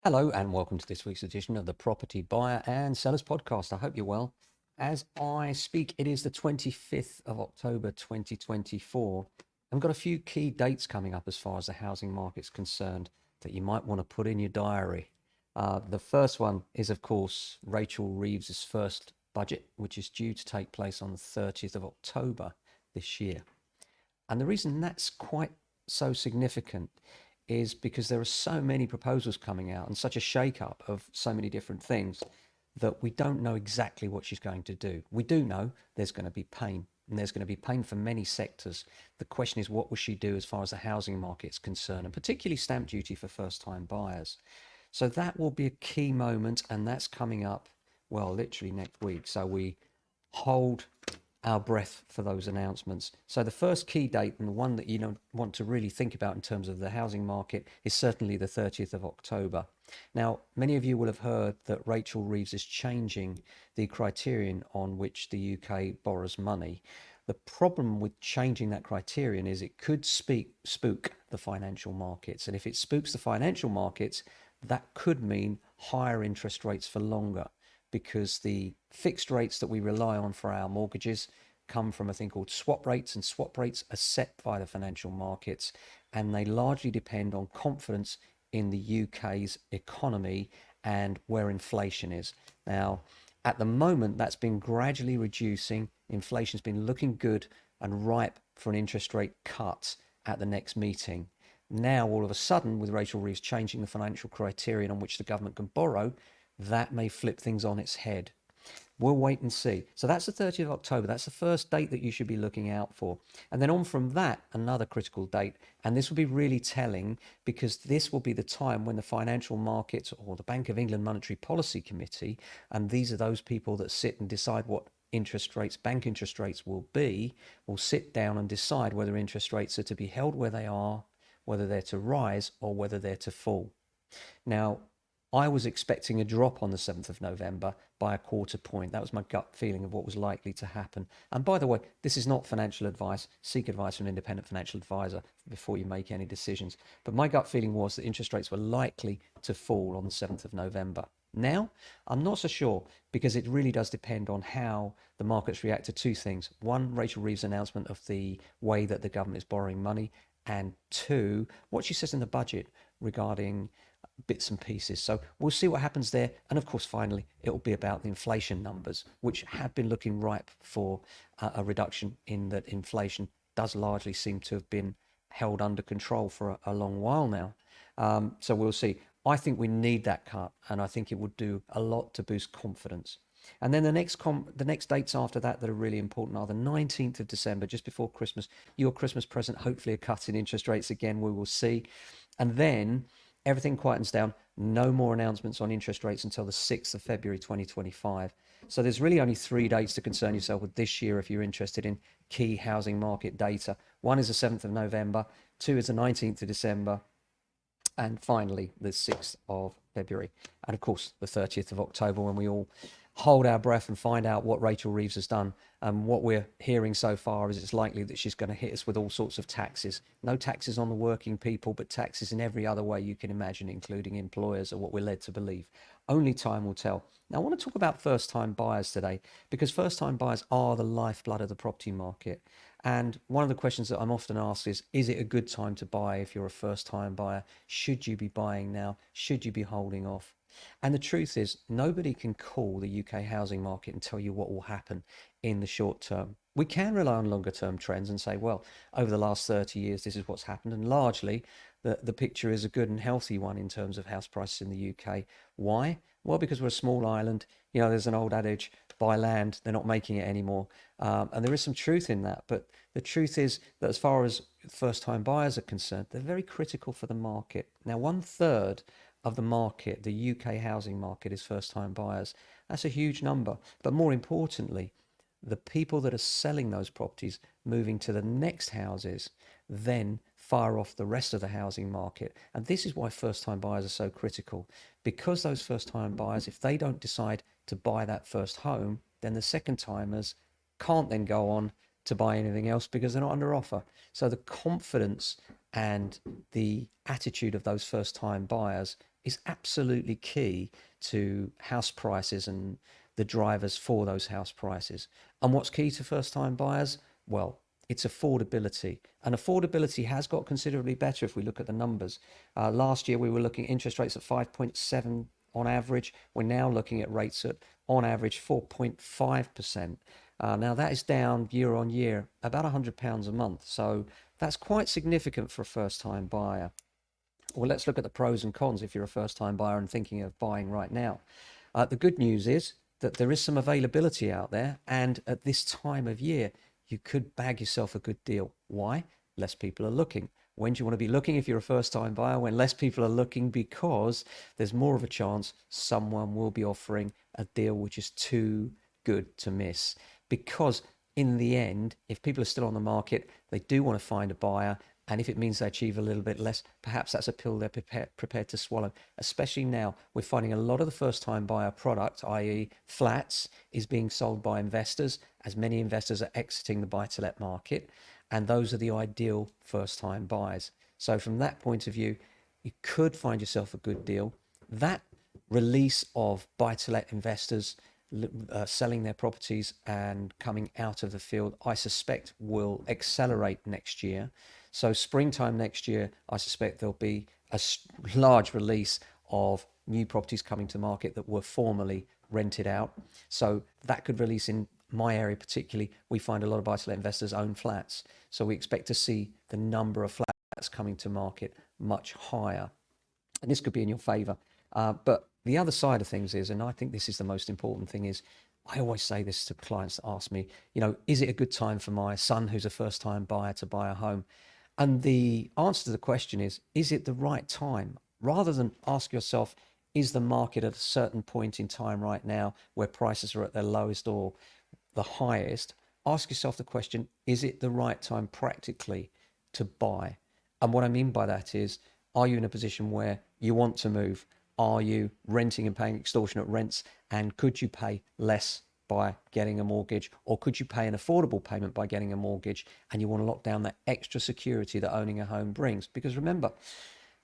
Hello and welcome to this week's edition of the Property Buyer and Sellers Podcast. I hope you're well. As I speak, it is the 25th of October 2024. I've got a few key dates coming up as far as the housing market's concerned that you might want to put in your diary. The first one is, of course, Rachel Reeves' first budget, which is due to take place on the 30th of October this year. And the reason that's quite so significant is because there are so many proposals coming out and such a shake-up of so many different things that we don't know exactly what she's going to do. We do know there's going to be pain, and there's going to be pain for many sectors. The question is, what will she do as far as the housing market is concerned, and particularly stamp duty for first-time buyers? So that will be a key moment, and that's coming up, well, literally next week. So we hold our breath for those announcements. So the first key date, and the one that you want to really think about in terms of the housing market, is certainly the 30th of October. Now, many of you will have heard that Rachel Reeves is changing the criterion on which the UK borrows money. The problem with changing that criterion is it could spook the financial markets. And if it spooks the financial markets, that could mean higher interest rates for longer, because the fixed rates that we rely on for our mortgages come from a thing called swap rates, and swap rates are set by the financial markets, and they largely depend on confidence in the UK's economy and where inflation is. Now, at the moment, that's been gradually reducing. Inflation's been looking good and ripe for an interest rate cut at the next meeting. Now, all of a sudden, with Rachel Reeves changing the financial criterion on which the government can borrow, that may flip things on its head. We'll wait and see. So that's the 30th of October. That's the first date that you should be looking out for. And then on from that, another critical date. And this will be really telling, because this will be the time when the financial markets, or the Bank of England Monetary Policy Committee, and these are those people that sit and decide what interest rates, bank interest rates will sit down and decide whether interest rates are to be held where they are, whether they're to rise, or whether they're to fall. Now, I was expecting a drop on the 7th of November by a quarter point. That was my gut feeling of what was likely to happen. And by the way, this is not financial advice. Seek advice from an independent financial advisor before you make any decisions. But my gut feeling was that interest rates were likely to fall on the 7th of November. Now, I'm not so sure, because it really does depend on how the markets react to two things. One, Rachel Reeves' announcement of the way that the government is borrowing money, and two, what she says in the budget regarding bits and pieces. So we'll see what happens there. And of course, finally, it will be about the inflation numbers, which have been looking ripe for a reduction, in that inflation does largely seem to have been held under control for a long while now. So we'll see. I think we need that cut, and I think it would do a lot to boost confidence. And then the next dates after that that are really important are the 19th of December, just before Christmas. Your Christmas present, hopefully a cut in interest rates again, we will see. And then everything quietens down. No more announcements on interest rates until the 6th of February 2025. So there's really only 3 dates to concern yourself with this year if you're interested in key housing market data. One is the 7th of November, two is the 19th of December, and finally the 6th of February. And of course, the 30th of October, when we all hold our breath and find out what Rachel Reeves has done. And what we're hearing so far is it's likely that she's going to hit us with all sorts of taxes. No taxes on the working people, but taxes in every other way you can imagine, including employers, are what we're led to believe. Only time will tell. Now, I want to talk about first-time buyers today, because first-time buyers are the lifeblood of the property market. And one of the questions that I'm often asked is it a good time to buy if you're a first-time buyer? Should you be buying now? Should you be holding off? And the truth is, nobody can call the UK housing market and tell you what will happen in the short term. We can rely on longer term trends and say, well, over the last 30 years, this is what's happened. And largely, the picture is a good and healthy one in terms of house prices in the UK. Why? Well, because we're a small island. You know, there's an old adage, buy land, they're not making it anymore. And there is some truth in that. But the truth is that as far as first time buyers are concerned, they're very critical for the market. Now, 1/3 of the market, the UK housing market, is first-time buyers. That's a huge number. But more importantly, the people that are selling those properties, moving to the next houses, then fire off the rest of the housing market. And this is why first-time buyers are so critical. Because those first-time buyers, if they don't decide to buy that first home, then the second-timers can't then go on to buy anything else because they're not under offer. So the confidence and the attitude of those first-time buyers is absolutely key to house prices and the drivers for those house prices. And what's key to first time buyers? Well, it's affordability. And affordability has got considerably better if we look at the numbers. Last year, we were looking at interest rates at 5.7 on average. We're now looking at rates at, on average, 4.5%. Now, that is down year on year, about £100 a month. So that's quite significant for a first time buyer. Well, let's look at the pros and cons if you're a first time buyer and thinking of buying right now. The good news is that there is some availability out there, and at this time of year, you could bag yourself a good deal. Why? Less people are looking. When do you want to be looking if you're a first time buyer? When less people are looking, because there's more of a chance someone will be offering a deal which is too good to miss. Because in the end, if people are still on the market, they do want to find a buyer. And if it means they achieve a little bit less, perhaps that's a pill they're prepared to swallow. Especially now, we're finding a lot of the first-time buyer product, i.e. flats, is being sold by investors, as many investors are exiting the buy-to-let market. And those are the ideal first-time buyers. So from that point of view, you could find yourself a good deal. That release of buy-to-let investors selling their properties and coming out of the field, I suspect will accelerate next year. So springtime next year, I suspect there'll be a large release of new properties coming to market that were formerly rented out. So that could release in my area particularly. We find a lot of buy-to-let investors own flats. So we expect to see the number of flats coming to market much higher. And this could be in your favor. But the other side of things is, and I think this is the most important thing, is I always say this to clients that ask me, is it a good time for my son who's a first time buyer to buy a home? And the answer to the question is it the right time? Rather than ask yourself, is the market at a certain point in time right now where prices are at their lowest or the highest? Ask yourself the question, is it the right time practically to buy? And what I mean by that is, are you in a position where you want to move? Are you renting and paying extortionate rents? And could you pay less by getting a mortgage? Or could you pay an affordable payment by getting a mortgage? And you want to lock down that extra security that owning a home brings. Because remember,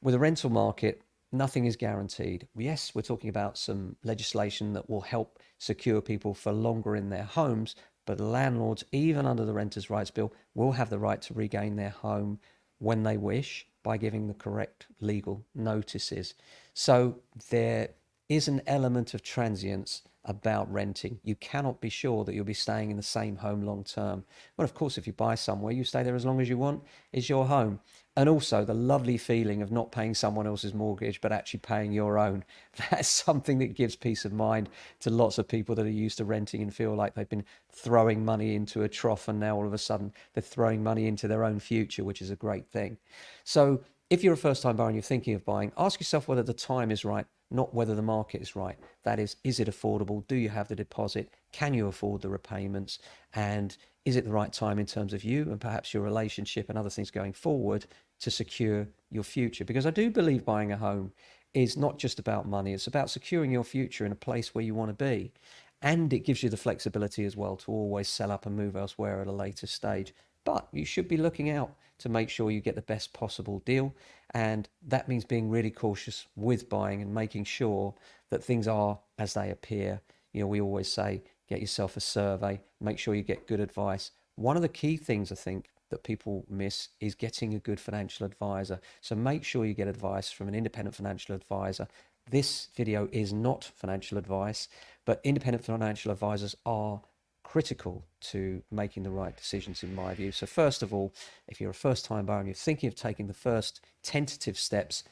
with a rental market, nothing is guaranteed. Yes, we're talking about some legislation that will help secure people for longer in their homes, but landlords, even under the Renters' Rights Bill, will have the right to regain their home when they wish by giving the correct legal notices. So there is an element of transience about renting. You cannot be sure that you'll be staying in the same home long term. Well, of course, if you buy somewhere, you stay there as long as you want. It's your home. And also the lovely feeling of not paying someone else's mortgage, but actually paying your own. That's something that gives peace of mind to lots of people that are used to renting and feel like they've been throwing money into a trough, and now all of a sudden they're throwing money into their own future, which is a great thing. So if you're a first time buyer and you're thinking of buying, ask yourself whether the time is right, not whether the market is right. That is it affordable? Do you have the deposit? Can you afford the repayments? And is it the right time in terms of you and perhaps your relationship and other things going forward to secure your future? Because I do believe buying a home is not just about money. It's about securing your future in a place where you want to be. And it gives you the flexibility as well to always sell up and move elsewhere at a later stage. But you should be looking out to make sure you get the best possible deal. And that means being really cautious with buying and making sure that things are as they appear. We always say, get yourself a survey, make sure you get good advice. One of the key things I think that people miss is getting a good financial advisor. So make sure you get advice from an independent financial advisor. This video is not financial advice, but independent financial advisors are critical to making the right decisions in my view. So first of all, if you're a first time buyer and you're thinking of taking the first tentative steps,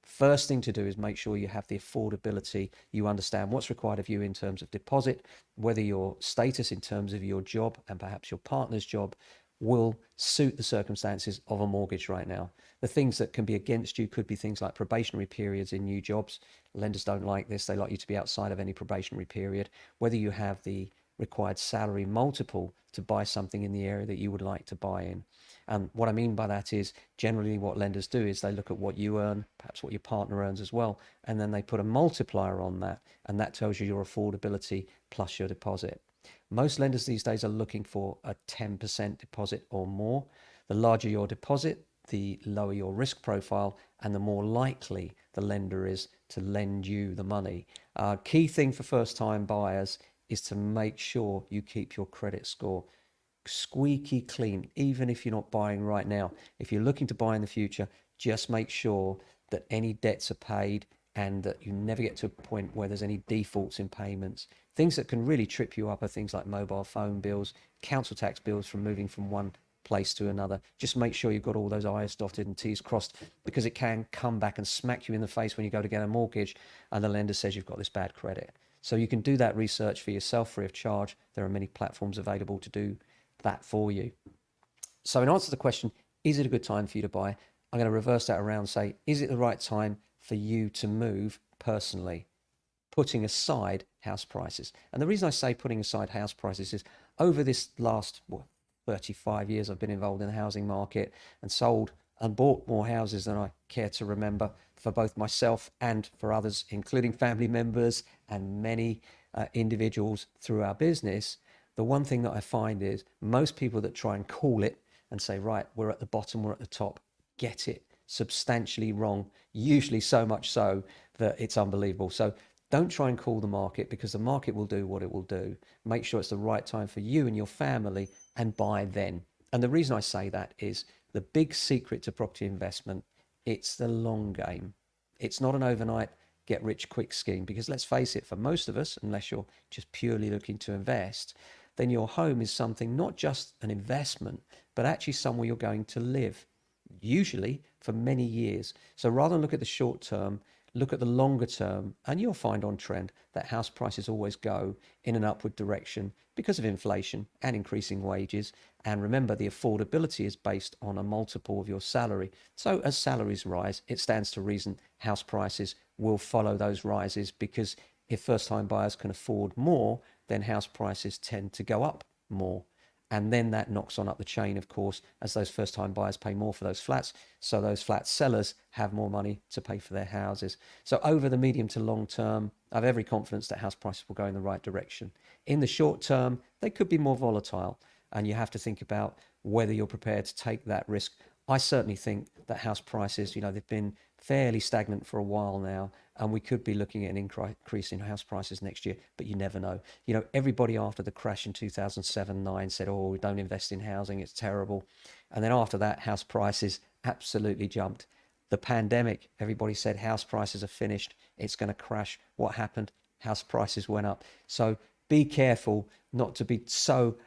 first thing to do is make sure you have the affordability. You understand what's required of you in terms of deposit, whether your status in terms of your job and perhaps your partner's job will suit the circumstances of a mortgage right now. The things that can be against you could be things like probationary periods in new jobs. Lenders don't like this. They like you to be outside of any probationary period. Whether you have the required salary multiple to buy something in the area that you would like to buy in. And what I mean by that is generally what lenders do is they look at what you earn, perhaps what your partner earns as well, and then they put a multiplier on that, and that tells you your affordability plus your deposit. Most lenders these days are looking for a 10% deposit or more. The larger your deposit, the lower your risk profile and the more likely the lender is to lend you the money. Key thing for first time buyers is to make sure you keep your credit score squeaky clean, even if you're not buying right now. If you're looking to buy in the future, just make sure that any debts are paid and that you never get to a point where there's any defaults in payments. Things that can really trip you up are things like mobile phone bills, council tax bills from moving from one place to another. Just make sure you've got all those I's dotted and T's crossed, because it can come back and smack you in the face when you go to get a mortgage and the lender says you've got this bad credit. So you can do that research for yourself free of charge. There are many platforms available to do that for you. So in answer to the question, is it a good time for you to buy? I'm going to reverse that around and say, is it the right time for you to move personally, putting aside house prices? And the reason I say putting aside house prices is over this last 35 years I've been involved in the housing market and sold and bought more houses than I care to remember, for both myself and for others, including family members and many individuals through our business. The one thing that I find is most people that try and call it and say, right, we're at the bottom, we're at the top, get it substantially wrong, usually so much so that it's unbelievable. So don't try and call the market, because the market will do what it will do. Make sure it's the right time for you and your family, and buy then. And the reason I say that is the big secret to property investment, it's the long game. It's not an overnight get rich quick scheme, because let's face it, for most of us, unless you're just purely looking to invest, then your home is something, not just an investment, but actually somewhere you're going to live, usually for many years. So rather than look at the short term, look at the longer term, and you'll find on trend that house prices always go in an upward direction because of inflation and increasing wages. And remember, the affordability is based on a multiple of your salary. So as salaries rise, it stands to reason house prices will follow those rises, because if first-time buyers can afford more, then house prices tend to go up more. And then that knocks on up the chain, of course, as those first-time buyers pay more for those flats. So those flat sellers have more money to pay for their houses. So over the medium to long term, I have every confidence that house prices will go in the right direction. In the short term, they could be more volatile, and you have to think about whether you're prepared to take that risk. I certainly think that house prices, they've been fairly stagnant for a while now, and we could be looking at an increase in house prices next year, but you never know. Everybody after the crash in 2007-9 said, oh, don't invest in housing, it's terrible. And then after that, house prices absolutely jumped. The pandemic, everybody said house prices are finished, it's going to crash. What happened? House prices went up. So be careful not to be so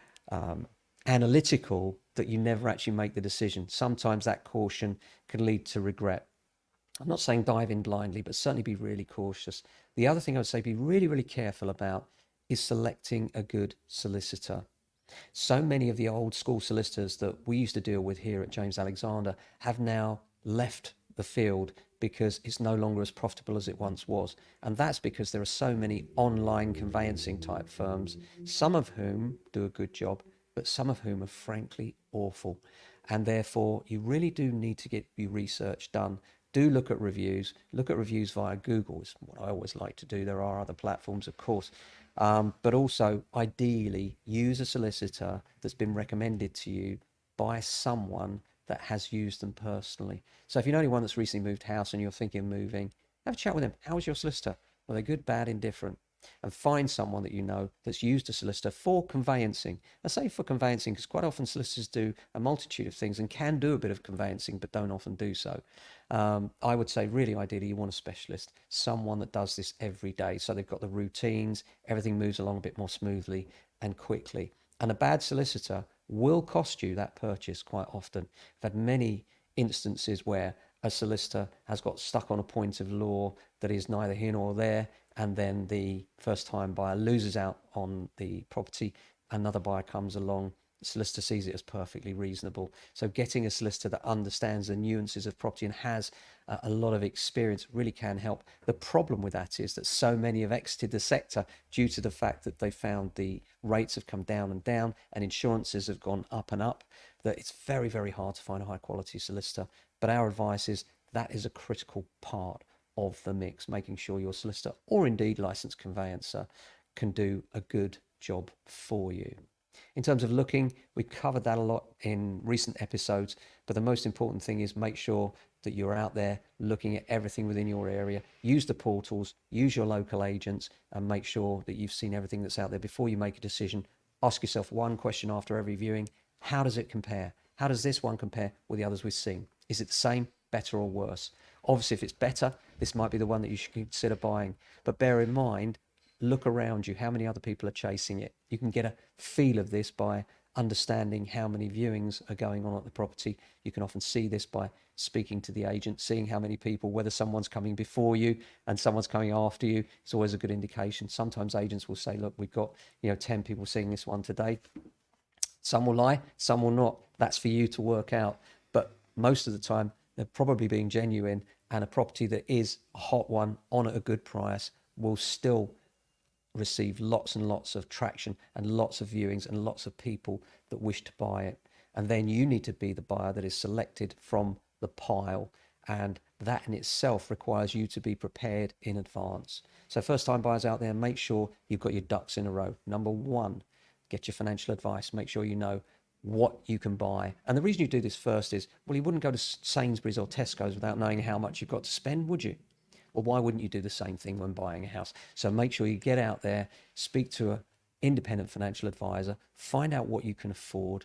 analytical that you never actually make the decision. Sometimes that caution can lead to regret. I'm not saying dive in blindly, but certainly be really cautious. The other thing I would say be really, really careful about is selecting a good solicitor. So many of the old school solicitors that we used to deal with here at James Alexander have now left the field because it's no longer as profitable as it once was. And that's because there are so many online conveyancing type firms, some of whom do a good job, but some of whom are frankly awful. And therefore, you really do need to get your research done. Do look at reviews. Look at reviews via Google is what I always like to do. There are other platforms, of course. But also, ideally, use a solicitor that's been recommended to you by someone that has used them personally. So if you know anyone that's recently moved house and you're thinking of moving, have a chat with them. How was your solicitor? Are they good, bad, indifferent? And find someone that you know that's used a solicitor for conveyancing. I say for conveyancing because quite often solicitors do a multitude of things and can do a bit of conveyancing, but don't often do so. I would say really ideally you want a specialist, someone that does this every day. So they've got the routines, everything moves along a bit more smoothly and quickly. And a bad solicitor will cost you that purchase quite often. I've had many instances where a solicitor has got stuck on a point of law that is neither here nor there, and then the first time buyer loses out on the property. Another buyer comes along, the solicitor sees it as perfectly reasonable. So getting a solicitor that understands the nuances of property and has a lot of experience really can help. The problem with that is that so many have exited the sector due to the fact that they found the rates have come down and insurances have gone up and up, that it's very, very hard to find a high quality solicitor. But our advice is that is a critical part of the mix, making sure your solicitor or indeed licensed conveyancer can do a good job for you. In terms of looking, we covered that a lot in recent episodes, but the most important thing is make sure that you're out there looking at everything within your area. Use the portals, use your local agents, and make sure that you've seen everything that's out there before you make a decision. Ask yourself one question after every viewing. How does it compare? How does this one compare with the others we've seen? Is it the same, better, or worse? Obviously, if it's better, this might be the one that you should consider buying. But bear in mind, look around you. How many other people are chasing it? You can get a feel of this by understanding how many viewings are going on at the property. You can often see this by speaking to the agent, seeing how many people, whether someone's coming before you and someone's coming after you. It's always a good indication. Sometimes agents will say, look, we've got 10 people seeing this one today. Some will lie, some will not. That's for you to work out. But most of the time, they're probably being genuine, and a property that is a hot one on at a good price will still receive lots and lots of traction and lots of viewings and lots of people that wish to buy it. And then you need to be the buyer that is selected from the pile. And that in itself requires you to be prepared in advance. So first time buyers out there, make sure you've got your ducks in a row. Number one, get your financial advice. Make sure you know what you can buy. And the reason you do this first is, well, you wouldn't go to Sainsbury's or Tesco's without knowing how much you've got to spend, would you? Well, why wouldn't you do the same thing when buying a house? So make sure you get out there, speak to an independent financial advisor, find out what you can afford,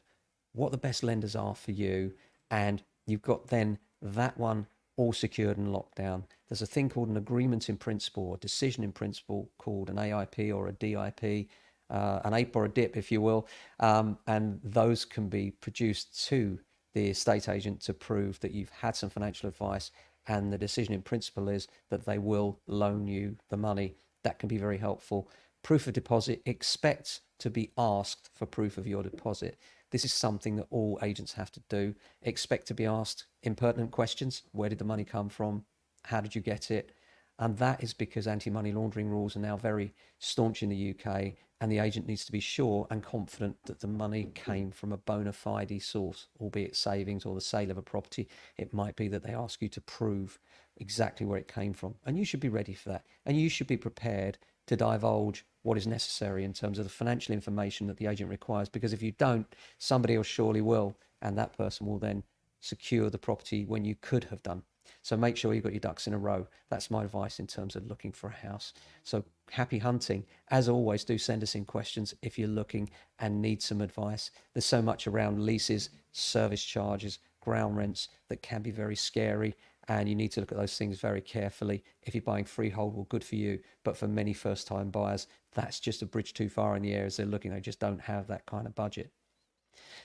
what the best lenders are for you, and you've got then that one all secured and locked down. There's a thing called an agreement in principle, or decision in principle, called an AIP or a DIP, an APE or a DIP, if you will, and those can be produced to the estate agent to prove that you've had some financial advice, and the decision in principle is that they will loan you the money. That can be very helpful. Proof of deposit, expect to be asked for proof of your deposit. This is something that all agents have to do. Expect to be asked impertinent questions. Where did the money come from? How did you get it? And that is because anti-money laundering rules are now very staunch in the UK, and the agent needs to be sure and confident that the money came from a bona fide source, albeit savings or the sale of a property. It might be that they ask you to prove exactly where it came from, and you should be ready for that. And you should be prepared to divulge what is necessary in terms of the financial information that the agent requires, because if you don't, somebody else surely will, and that person will then secure the property when you could have done. So make sure you've got your ducks in a row. That's my advice in terms of looking for a house. So happy hunting. As always, do send us in questions if you're looking and need some advice. There's so much around leases, service charges, ground rents that can be very scary, and you need to look at those things very carefully. If you're buying freehold, well, good for you. But for many first-time buyers, that's just a bridge too far in the air as they're looking. They just don't have that kind of budget.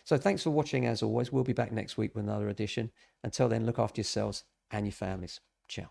So thanks for watching as always. We'll be back next week with another edition. Until then, look after yourselves and your families. Ciao.